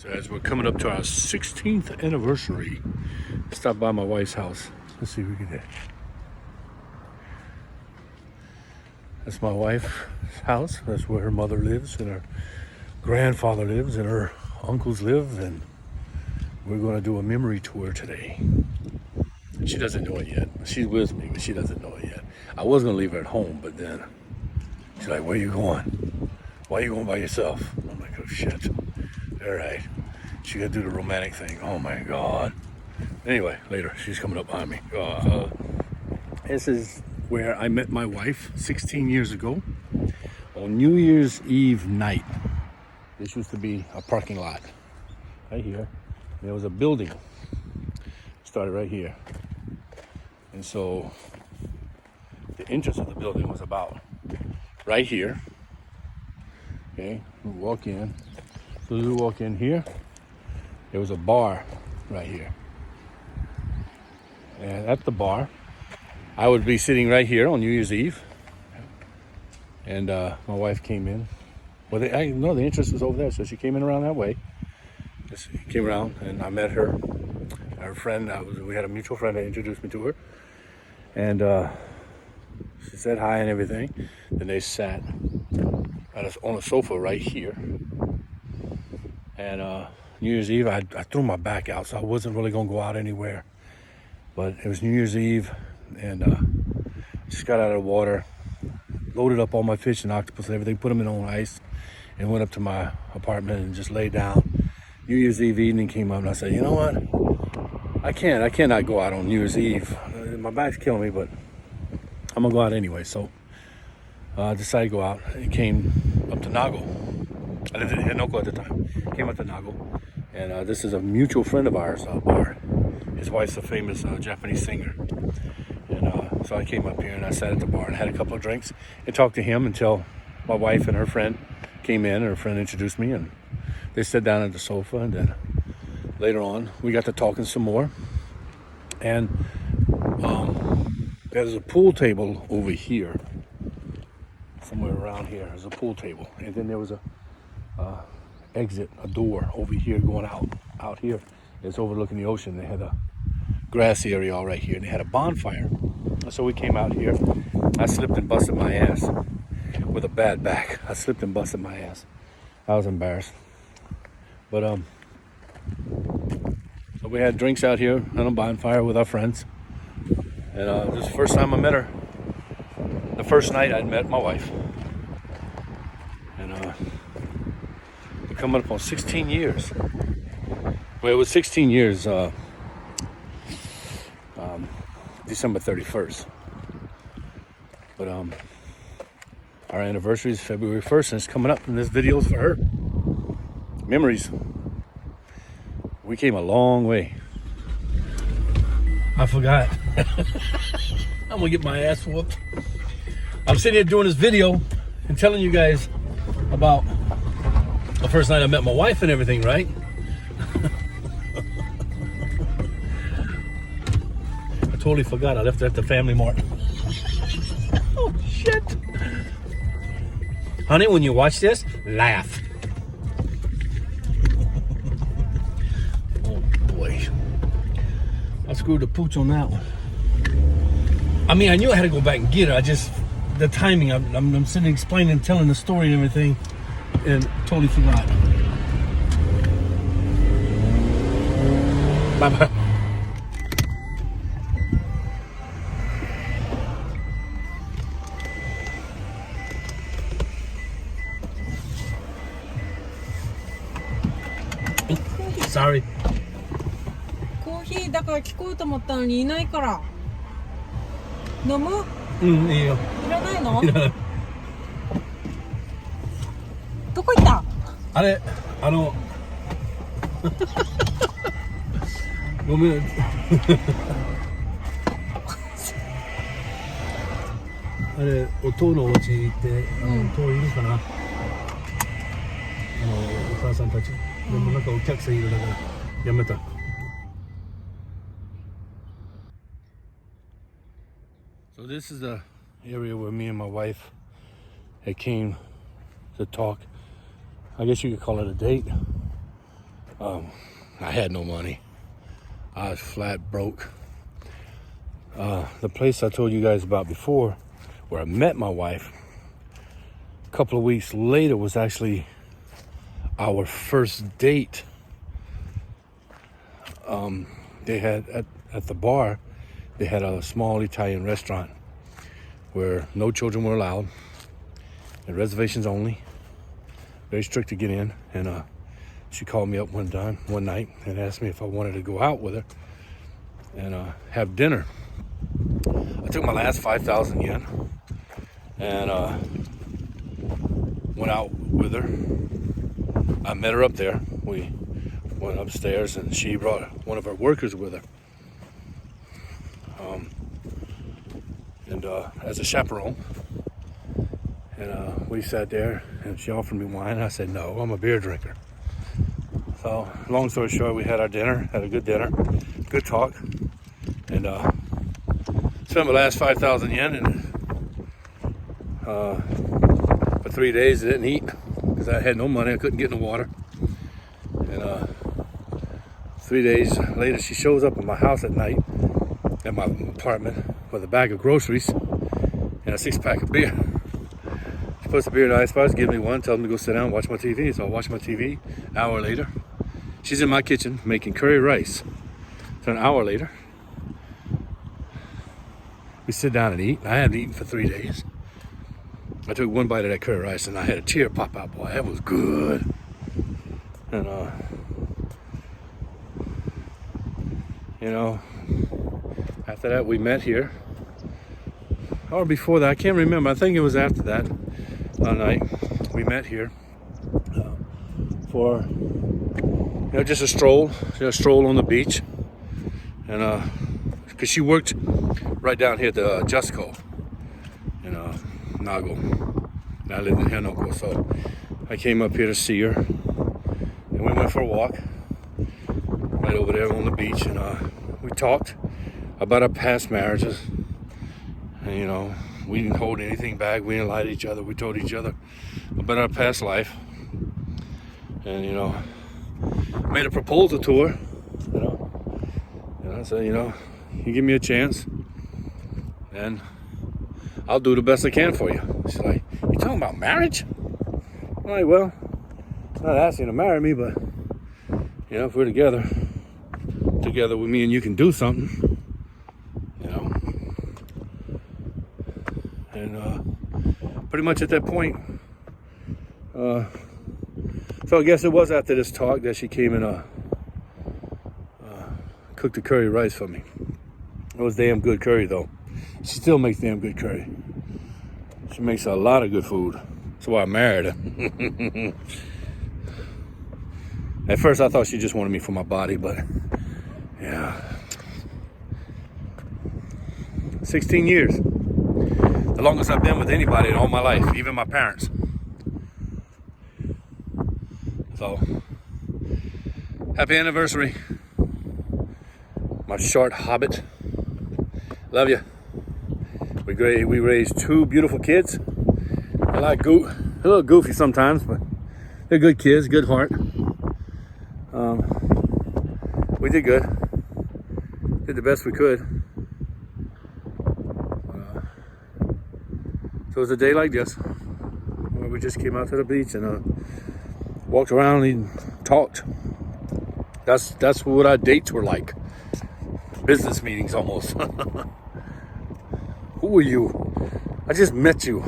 So as we're coming up to our 16th anniversary, stop by my wife's house. Let's see if we can get. That's my wife's house. That's where her mother lives and her grandfather lives and her uncles live, and we're going to do a memory tour today. She doesn't know it yet. She's with me, but she doesn't know it yet. I was going to leave her at home, but then she's like, "Where you going? Why are you going by yourself?" I'm like, "Oh shit. All right." She got to do the romantic thing. Oh my God. Anyway, later, she's coming up behind me. This is where I met my wife 16 years ago on New Year's Eve night. This used to be a parking lot right here. There was a building. Started right here. And so the entrance of the building was about right here. Okay, we walk in. So we walk in here. There was a bar right here. And at the bar, I would be sitting right here on New Year's Eve. And my wife came in. Well, the entrance was over there, so she came in around that way. She came around, and I met her. Her friend, we had a mutual friend that introduced me to her. And she said hi and everything. Then they sat on a sofa right here. And New Year's Eve, I threw my back out, so I wasn't really going to go out anywhere. But it was New Year's Eve, and just got out of the water, loaded up all my fish and octopus and everything, put them in on ice, and went up to my apartment and just laid down. New Year's Eve evening came up, and I said, "You know what? I cannot go out on New Year's Eve. My back's killing me, but I'm gonna go out anyway." So I decided to go out and came up to Nago. I lived in Hinoko at the time. Came up to Nago, and this is a mutual friend of ours, Bart. His wife's a famous Japanese singer. And so I came up here and I sat at the bar and had a couple of drinks and talked to him until my wife and her friend came in, and her friend introduced me, and they sat down at the sofa, and then later on we got to talking some more. And there's a pool table over here, somewhere around here. There's a pool table, and then there was a exit, a door over here going out here. It's overlooking the ocean. They had a grass area all right here, and they had a bonfire. So we came out here. I slipped and busted my ass with a bad back. I slipped and busted my ass. I was embarrassed. But so we had drinks out here on a bonfire with our friends. And this is the first time I met her. The first night I'd met my wife. And we're coming up on 16 years. Well, it was 16 years, December 31st. But our anniversary is February 1st, and it's coming up, and this video is for her. Memories. We came a long way. I forgot. I'm gonna get my ass whooped. I'm sitting here doing this video and telling you guys about the first night I met my wife and everything, right? I totally forgot. I left it at the Family Mart. Oh, shit. Honey, when you watch this, laugh. Oh, boy. I screwed the pooch on that one. I mean, I knew I had to go back and get it. The timing, I'm sitting explaining, telling the story and everything, and totally forgot. Bye-bye. Sorry. コーヒーだから聞こうと思ったのにいないから飲む？うん、いいよ。いらないの？いらない。どこ行った？あれ、ごめん。あれ、お父のお家行って、父いるかな？お母さんたち。でもなんかお客さんいるだからやめた。So this is the area where me and my wife had came to talk. I guess you could call it a date. I had no money. I was flat broke. The place I told you guys about before, where I met my wife, a couple of weeks later was actually our first date. They had at the bar, they had a small Italian restaurant where no children were allowed, and reservations only. Very strict to get in. And she called me up one night and asked me if I wanted to go out with her and have dinner. I took my last 5,000 yen and went out with her. I met her up there. We went upstairs and she brought one of her workers with her. And as a chaperone. And we sat there and she offered me wine. And I said, no, I'm a beer drinker. So long story short, we had our dinner, had a good dinner, good talk. And spent my last 5,000 yen and for 3 days I didn't eat because I had no money. I couldn't get in the water. And 3 days later, she shows up at my house at night, at my apartment, with a bag of groceries and a 6-pack of beer. She puts the beer in the icebox, gives me one, tells me to go sit down and watch my TV. So I watch my TV. An hour later, she's in my kitchen making curry rice. So an hour later, we sit down and eat. I hadn't eaten for 3 days. I took one bite of that curry rice and I had a tear pop out. Boy, that was good. And you know, after that we met here. Or before that, I can't remember. I think it was after that night we met here for just a stroll on the beach. And because she worked right down here at the Justco in Nago. And I lived in Hanoko, so I came up here to see her. And we went for a walk right over there on the beach. And we talked about our past marriages. And, we didn't hold anything back. We didn't lie to each other. We told each other about our past life. And, made a proposal to her. And I said, you give me a chance and I'll do the best I can for you. She's like, you talking about marriage? I'm like, well, I'm not asking you to marry me, but if we're together with me and you can do something, and pretty much at that point, so I guess it was after this talk that she came and cooked the curry rice for me. It was damn good curry though. She still makes damn good curry. She makes a lot of good food. That's why I married her. At first I thought she just wanted me for my body, but yeah. 16 years. The longest I've been with anybody in all my life, even my parents. So, happy anniversary. My short hobbit. Love you. We raised 2 beautiful kids. A little goofy sometimes, but they're good kids, good heart. We did good. Did the best we could. So it was a day like this, where we just came out to the beach and walked around and talked. That's what our dates were like. Business meetings almost. Who are you? I just met you.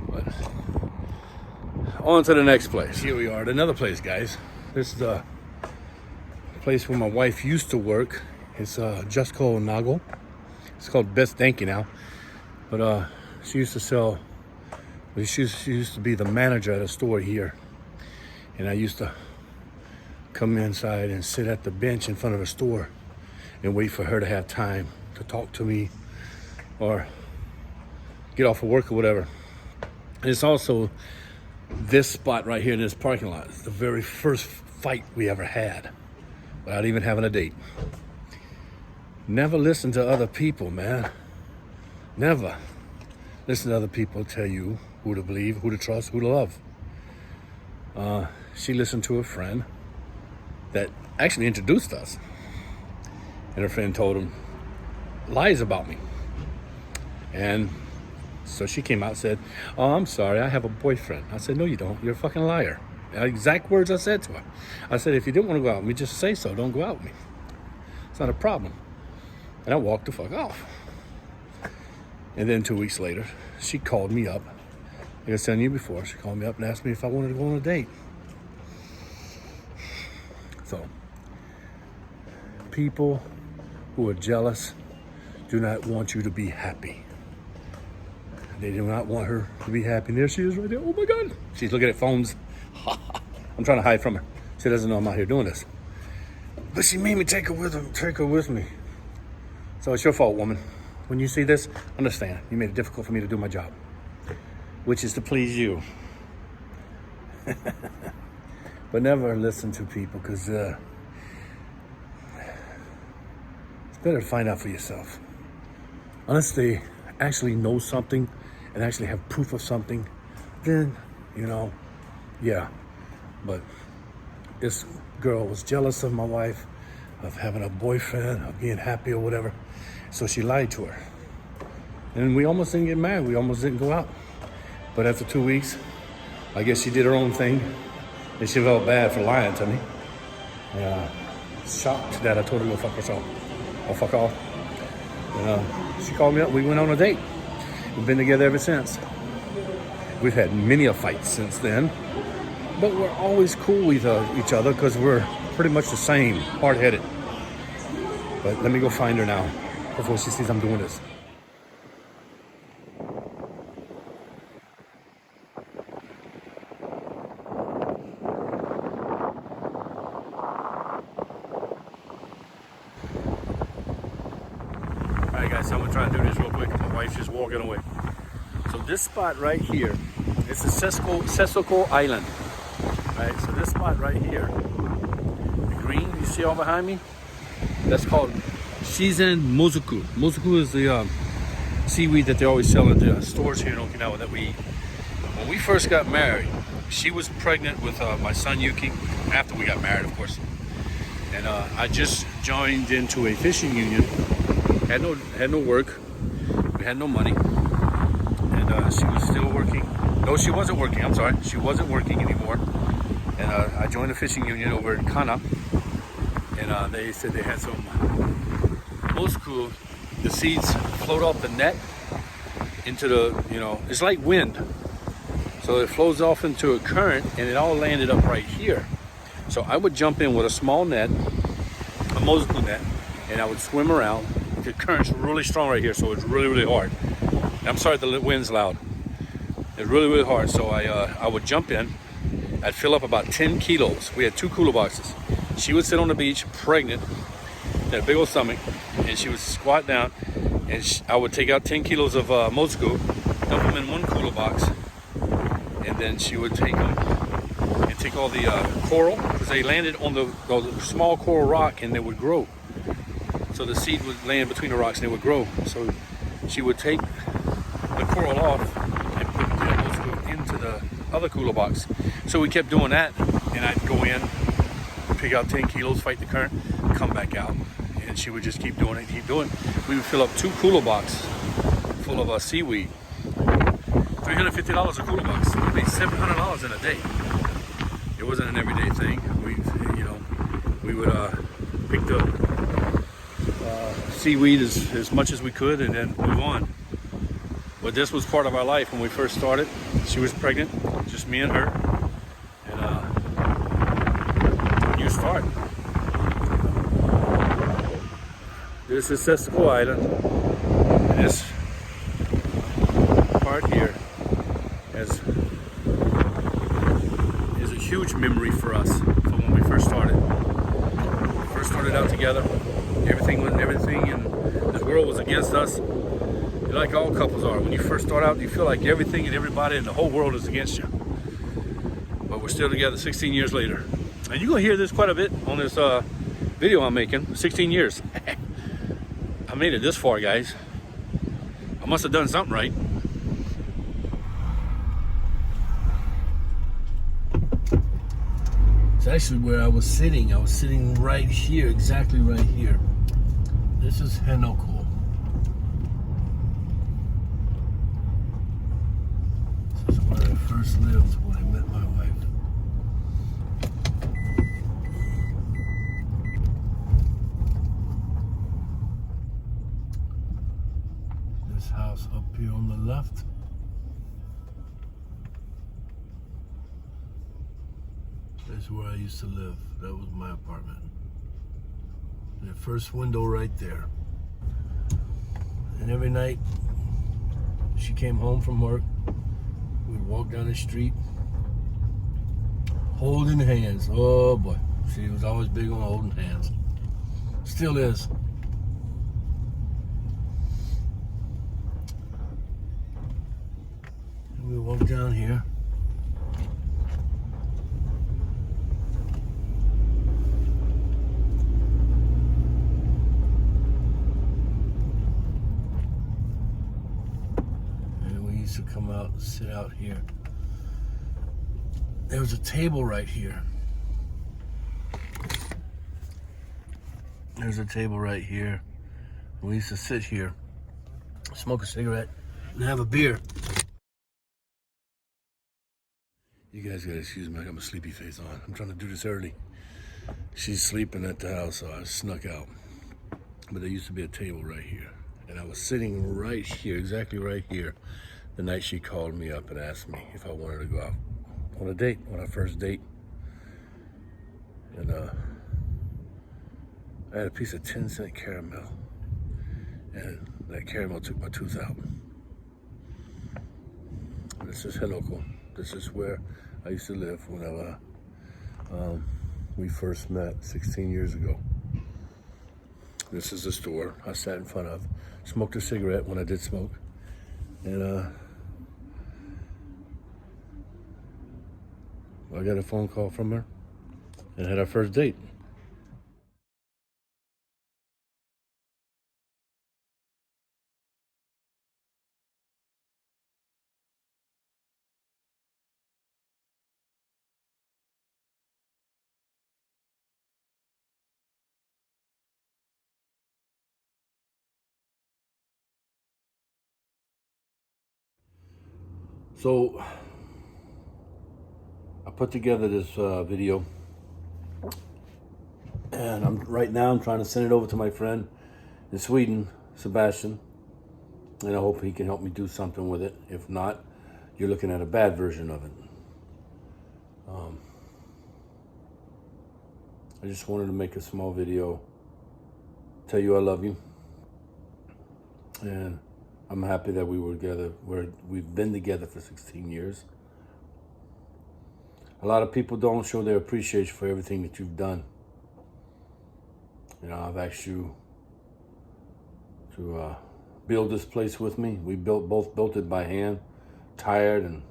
But on to the next place. Here we are at another place, guys. This is the place where my wife used to work. It's just called Nago. It's called Best Danky now. But she used to sell. She used to be the manager at a store here, and I used to come inside and sit at the bench in front of the store and wait for her to have time to talk to me or get off of work or whatever. And it's also this spot right here in this parking lot. It's the very first fight we ever had without even having a date. Never listen to other people, man. Never listen to other people tell you who to believe, who to trust, who to love. she listened to a friend that actually introduced us. And her friend told him lies about me. And so she came out and said, "Oh, I'm sorry, I have a boyfriend." I said, "No, you don't. You're a fucking liar." Exact words I said to her. I said, "If you didn't want to go out with me, just say so. Don't go out with me. It's not a problem." And I walked the fuck off. And then 2 weeks later, she called me up. Like I was telling you before, she called me up and asked me if I wanted to go on a date. So, people who are jealous do not want you to be happy. They do not want her to be happy. And there she is right there. Oh my God. She's looking at phones. I'm trying to hide from her. She doesn't know I'm out here doing this. But she made me take her with me. So it's your fault, woman. When you see this, understand. You made it difficult for me to do my job, which is to please you. But never listen to people, because it's better to find out for yourself. Unless they actually know something and actually have proof of something, then, yeah. But this girl was jealous of my wife, of having a boyfriend, of being happy or whatever. So she lied to her. And we almost didn't get married. We almost didn't go out. But after 2 weeks, I guess she did her own thing. And she felt bad for lying to me. Shocked that I told her to go fuck herself. Or fuck off. She called me up. We went on a date. We've been together ever since. We've had many a fights since then. But we're always cool with each other because we're pretty much the same, hard-headed. But let me go find her now before she sees I'm doing this. Alright guys, so I'm gonna try and do this real quick. My wife's just walking away. So this spot right here, it's the Sesoko Island. Right, so this spot right here, the green you see all behind me, that's called Shizen Mozuku. Mozuku is the seaweed that they always sell at the stores here in Okinawa that we eat. When we first got married, she was pregnant with my son Yuki, after we got married, of course. And I just joined into a fishing union. Had no work. We had no money. And she was still working. No, she wasn't working. I'm sorry. She wasn't working anymore. And I joined a fishing union over in Kana. And they said they had some mozuku. The seeds float off the net into the, it's like wind. So it flows off into a current and it all landed up right here. So I would jump in with a small net, a mozuku net, and I would swim around. The current's really strong right here, so it's really, really hard. And I'm sorry the wind's loud. It's really, really hard. So I would jump in. I'd fill up about 10 kilos. We had 2 cooler boxes. She would sit on the beach, pregnant, had a big old stomach, and she would squat down, and I would take out 10 kilos of mozuku, dump them in one cooler box, and then she would take them and take all the coral, because they landed on the small coral rock and they would grow. So the seed would land between the rocks and it would grow. So she would take the coral off and put the mozuku into the other cooler box. So we kept doing that, and I'd go in, pick out 10 kilos, fight the current, come back out. And she would just keep doing it, keep doing it. We would fill up 2 cooler boxes full of seaweed. $350 a cooler box. It would be $700 in a day. It wasn't an everyday thing. We would pick the seaweed as much as we could and then move on. But this was part of our life when we first started. She was pregnant, just me and her. And when you start, this is Sesoko Island. And this part here is a huge memory for us from when we first started. We first started out together. Everything and this world was against us. Like all couples are. When you first start out, you feel like everything and everybody and the whole world is against you. But we're still together 16 years later. And you're going to hear this quite a bit on this video I'm making. 16 years. I made it this far, guys. I must have done something right. It's actually where I was sitting. I was sitting right here, exactly right here. This is Henoko. This is where I first lived when I met my wife. This house up here on the left. That's where I used to live. That was my apartment. And the first window right there. And every night she came home from work, we'd walk down the street holding hands. Oh boy, she was always big on holding hands. Still is. And we walk down here. To come out and sit out here. There was a table right here. There's a table right here. We used to sit here, smoke a cigarette, and have a beer. You guys gotta excuse me, I got my sleepy face on. I'm trying to do this early. She's sleeping at the house, so I snuck out. But there used to be a table right here. And I was sitting right here, exactly right here, the night she called me up and asked me if I wanted to go out on a date, on our first date. And I had a piece of 10-cent caramel. And that caramel took my tooth out. This is Henoko. This is where I used to live when we first met 16 years ago. This is the store I sat in front of. Smoked a cigarette when I did smoke. And I got a phone call from her and had our first date. So I put together this video, and right now I'm trying to send it over to my friend in Sweden, Sebastian, and I hope he can help me do something with it. If not, you're looking at a bad version of it. I just wanted to make a small video, tell you I love you, and I'm happy that we were together. We've been together for 16 years. A lot of people don't show their appreciation for everything that you've done. You know, I've asked you to build this place with me. We both built it by hand, tired and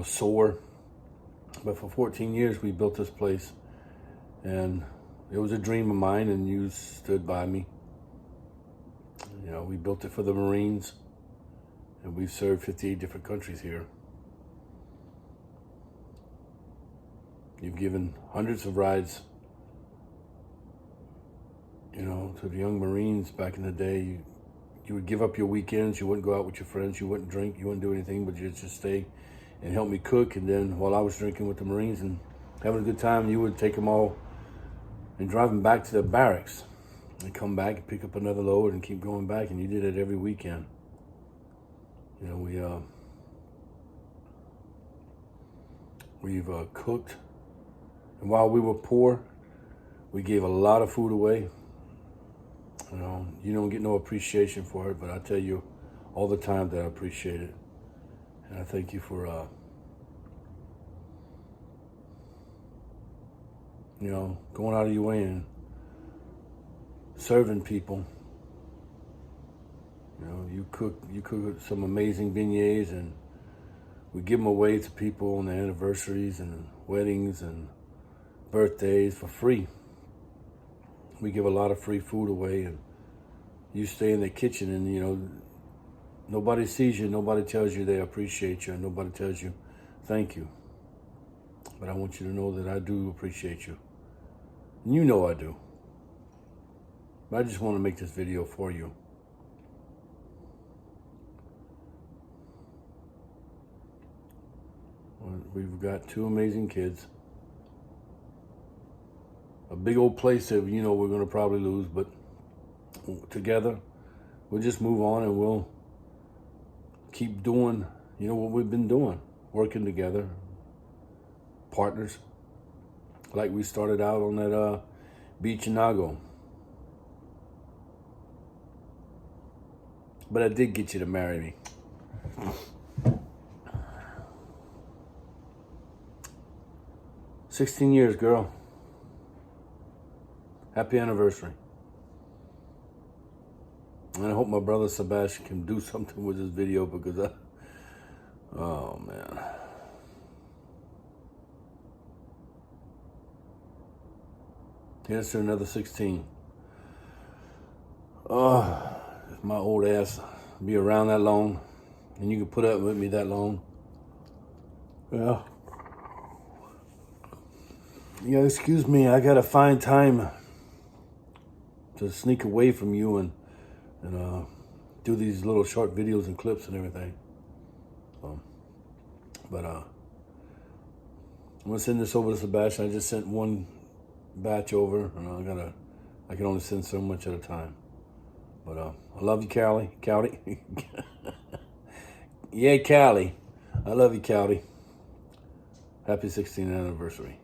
sore. But for 14 years we built this place, and it was a dream of mine, and you stood by me. You know, we built it for the Marines, and we've served 58 different countries here. You've given hundreds of rides, to the young Marines back in the day. You would give up your weekends. You wouldn't go out with your friends. You wouldn't drink. You wouldn't do anything, but you'd just stay and help me cook. And then while I was drinking with the Marines and having a good time, you would take them all and drive them back to the barracks and come back and pick up another load and keep going back. And you did it every weekend. We've cooked. And while we were poor, we gave a lot of food away. You don't get no appreciation for it, but I tell you all the time that I appreciate it. And I thank you for, going out of your way and serving people. You cook some amazing beignets, and we give them away to people on their anniversaries and weddings and birthdays for free. We give a lot of free food away, and you stay in the kitchen, and nobody sees you, nobody tells you they appreciate you, and nobody tells you thank you. But I want you to know that I do appreciate you. And you know I do. But I just want to make this video for you. We've got 2 amazing kids. A big old place that we're going to probably lose, but together we'll just move on and we'll keep doing what we've been doing, working together, partners, like we started out on that beach in Nago. But I did get you to marry me. "16 years, girl. Happy anniversary." And I hope my brother Sebastian can do something with this video because oh man. Here's to another 16. Oh, if my old ass be around that long and you can put up with me that long. Yeah. Yeah, excuse me, I gotta find time to sneak away from you and do these little short videos and clips and everything. But I'm gonna send this over to Sebastian. I just sent one batch over, and I can only send so much at a time. But I love you, Callie. Yeah, Callie. I love you, Callie. Happy 16th anniversary.